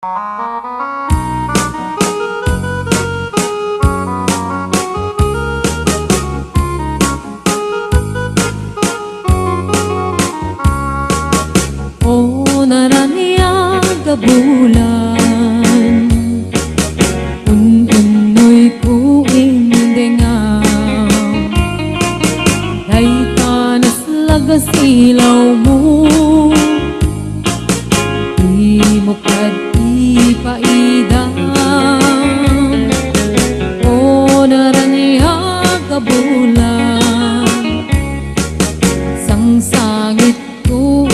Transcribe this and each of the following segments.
O naraniyaga bulan unoy ko indengaw day tanas lagas ilaw mo di mo kad ipaidang o naraniyaga bulan sang sangit ko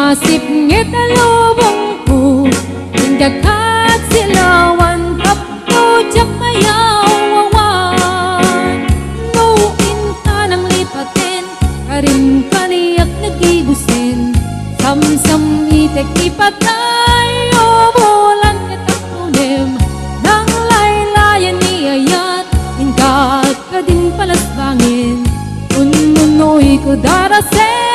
nasib ngit alubong ko Hinggakat silawan Tapto jak mayawawan Nuin ka ng lipatin Karin kaniyak nagibusin Samsam itek ipatay O bulan kitak tulim Nang laylayan ni ayat Hinggat ka din palasbangin Ununoy ko darasem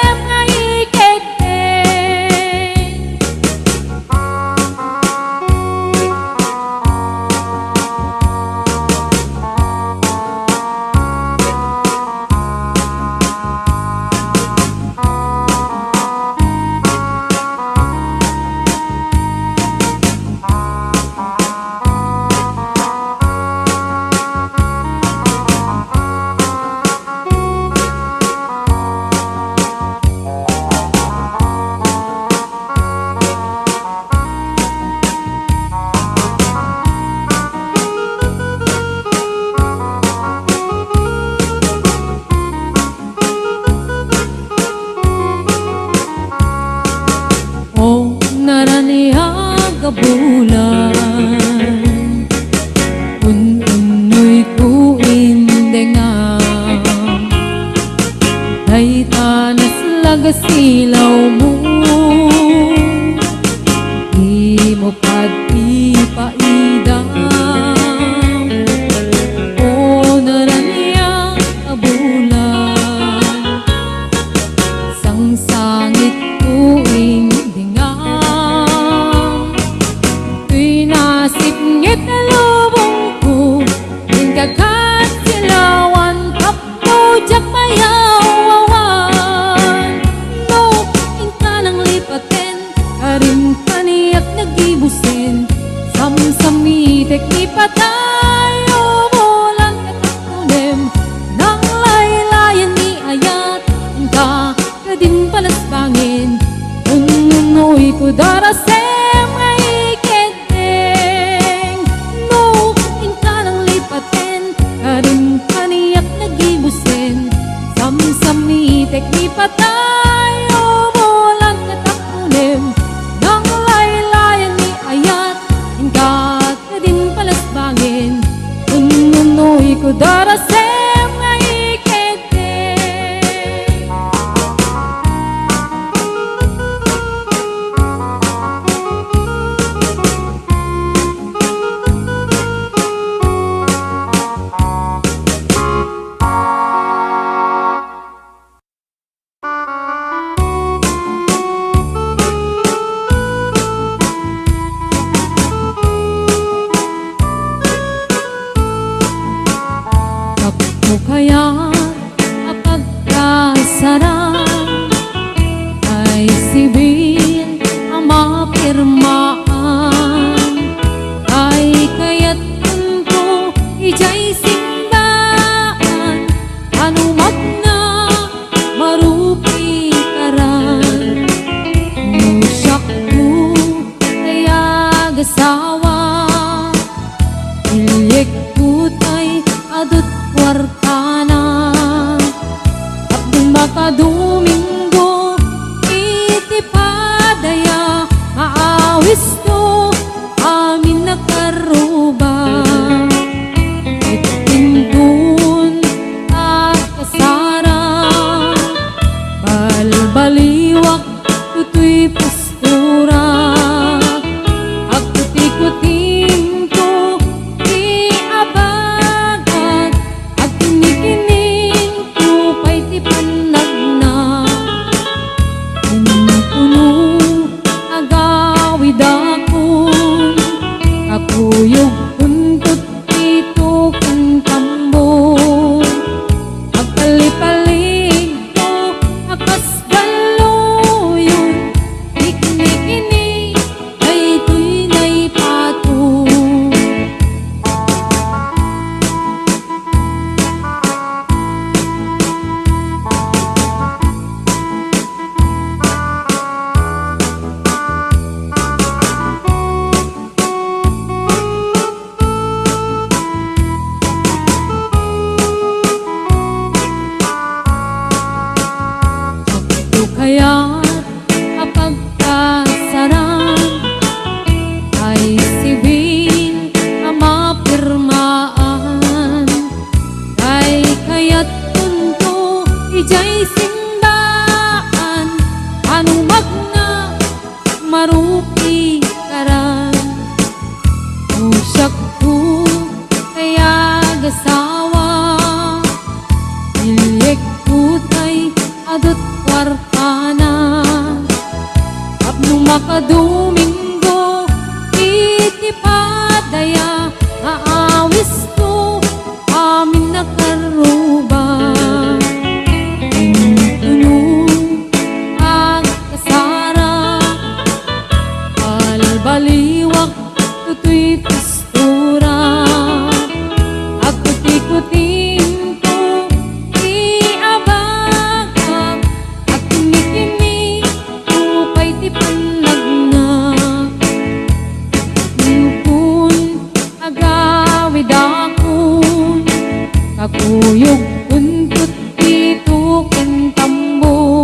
naraniyaga bulan unoy ko indengaw day tanas lagas ilaw mo di mo kad ipaidang o naraniyaga bulan sang sangit ko nasib ngit alubong ko Hinggakat silawan Tapto jak mayawawan Nuin ka ng lipatin Karin kaniyak nagibusin Samsamitek ipatay O bulan katak tulim Nang laylayan ni ayat Hingga ka din palasbangin Ununoy ko darasem Karin kaniyak nagibusin Samsamitek ipatay O bulan katak tulim Nang laylayan ni ayat Hinggat ka din palasbangin Ununoy ko darasem nga ikete kaya apagkasarang ay sibil ang mapirmaan ay kaya't ko ijay simbaan anumat na marupi karan nusyak ko kaya gasawa ilik ko tay adot wartana Abdul makadomingo iti padaya maawis marupi karan usak ko kaya gasawa ilik putay adot kwartana apno makadomingo iti padaya aawis ko amin nakaruba intunong ang kasara baliwak tutoy pistura at kuti-kutin ko iabagak at kini-kini upay ti panlagnak nukun agawid akon kakuyog untut dito kentambo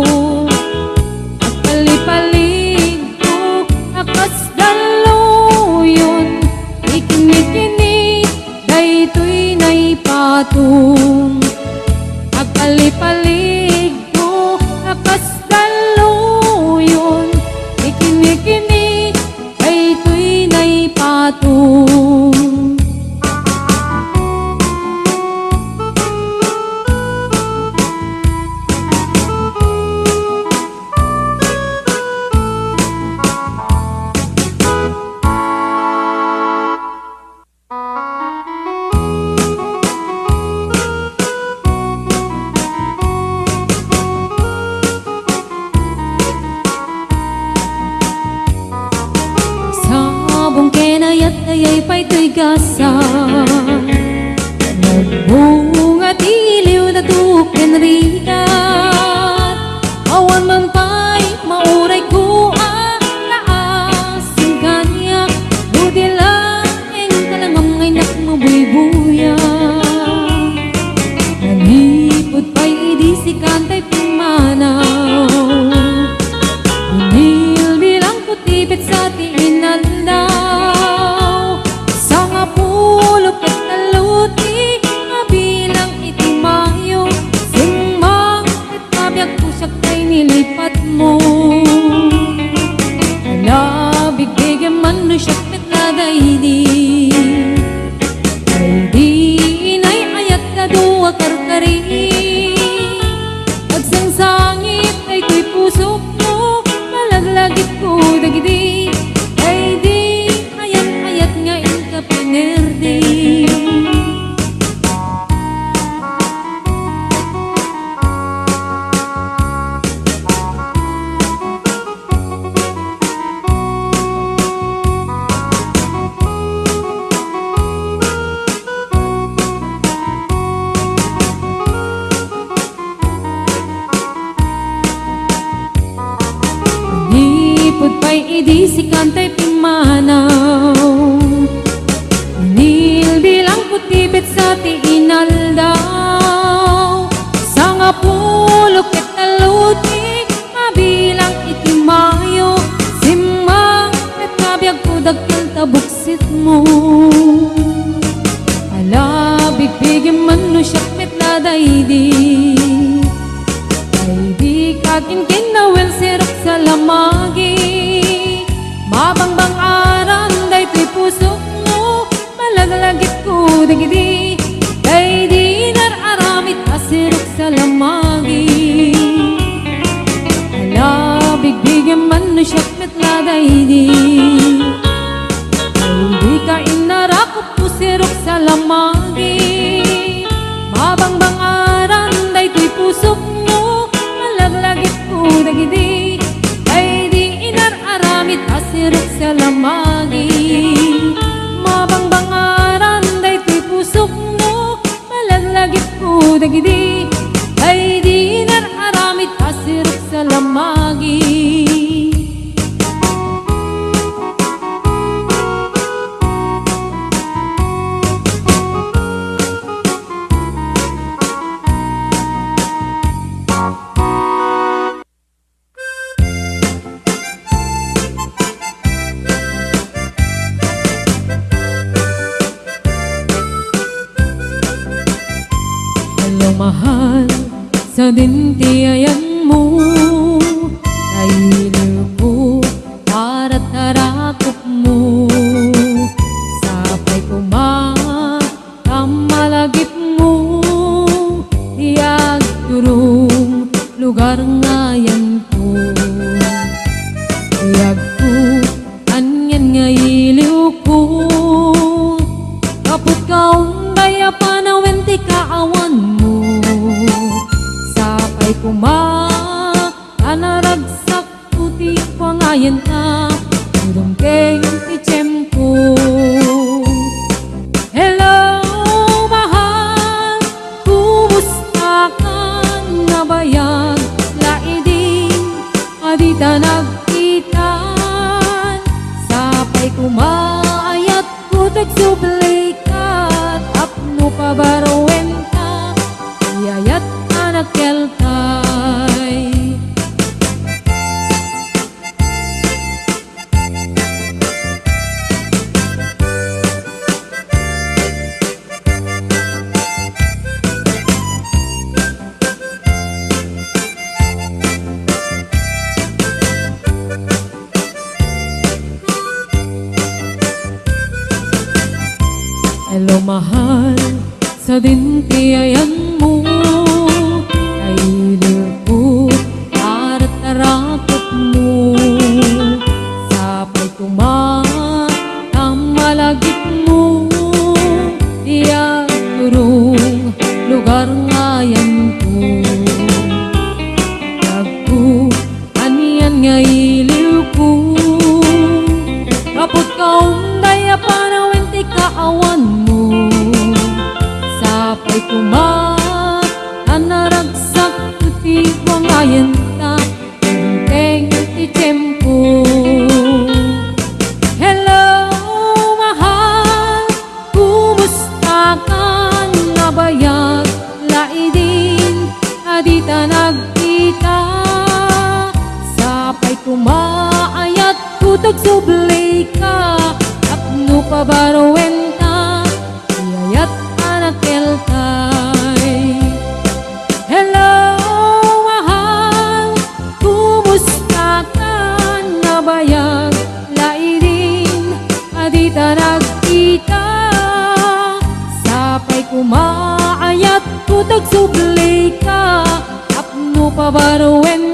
at pali-palig ko akas daluyon ikini-kini daytoy nay patung agpali-palig ko akas daluyon ikini-kini daytoy nay patung. Sabong kenayat ayay pa'y to'y gasa nagbunga tiliw na tuken rigat awan man pa'y mauray ko laasin kanya budi laeng kalangam ngay nakmabuybuya nalipod pa'y idisikan ta'y pumanaw bilang putipit sa tiinandaw sa nga pulok at taluti kabilang itimayo singmang at kabyak pusak tay nilipat mo alabig bigyan man no siyak metladaydi ay di inay ayat na duwa karkari agsangsangit ay ko'y pusok mo malaglagit ko dagidi ay di ayat-ayat nga inka pinerdi Ipod pa'y idisikan ta'y pimanaw nilbilang putibit sa tiinaldaw sa nga pulok at taluti mabilang itimayo simang at kabiyag ko dagkal tabuksit mo alabig bigyan man no siyak metladaydi ay di kakin nawel sirok sa lamagi mabangbang aran daytoy pusok mo malaglagit ko dagidi ay di nararamit asirok sa lamagi alabig bigyan man no siyak metladaydi ay di ka inarakop po sirok sa lamagi mabangbang aran daytoy pusok mo malaglagit ko dagidi ay di inararamit asirok sa lamagi mabangbang aran daytoy pusok mo malaglagit ko dagidi ay di inararamit asirok sa lamagi. Mahal sa dintiayan mo ay ko para Ayag ko, anyan nga iliw ko. Kaput kaong daya panawin ti kaawan mo. Sapay kuma, anaragsak puti pangayan ka. Udong keng tichem ko. Hello, mahal, kumusta ka na bayag? Laiding, adita nagkitan. Sapay kumaayat ko tagsublikat. Apno pabarowen ka, iyayat anak kelkay. Hello mahal, sa dintiayan mo ay iliw at tarakot mo. Sapay malagip mo, iyang turong lugar ngayan ko. Nagku, aniyan nga iliw ko. Kapot kaong daya panawin ti kaawan mo. Sapay anaragsak ti wangayan ta. Teng ti tiyempo. Hello mahal, kumusta ka na bayag? Laidin adita nagkita. Sapay kumaayat kutag sublay ka. Apno pabarowen ta, iyayat anak kelkay. Hello mahal, kumusta ka na bayag? Laidin adita nagkita. Sapay kumaayat kutag sublay ka. Apno pabarowen